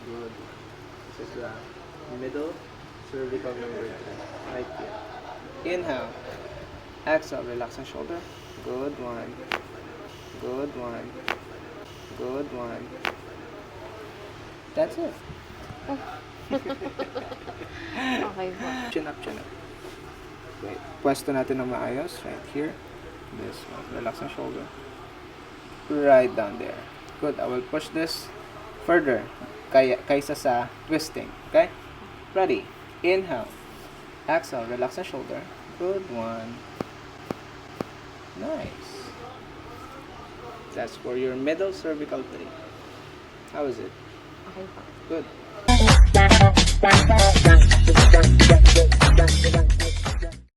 Good. This is the middle cervical number 3. Right here. Inhale. Exhale. Relax the shoulder. Good one. Good one. Good one. That's it. Okay po. Chin up, chin up. Okay. Pwesto natin ng maayos. Right here. This one. Relax the shoulder. Right down there. Good. I will push this further kaysa sa twisting. Okay? Ready. Inhale. Exhale. Relax the shoulder. Good one. Nice. That's for your middle cervical 3. How is it? Okay po. Good.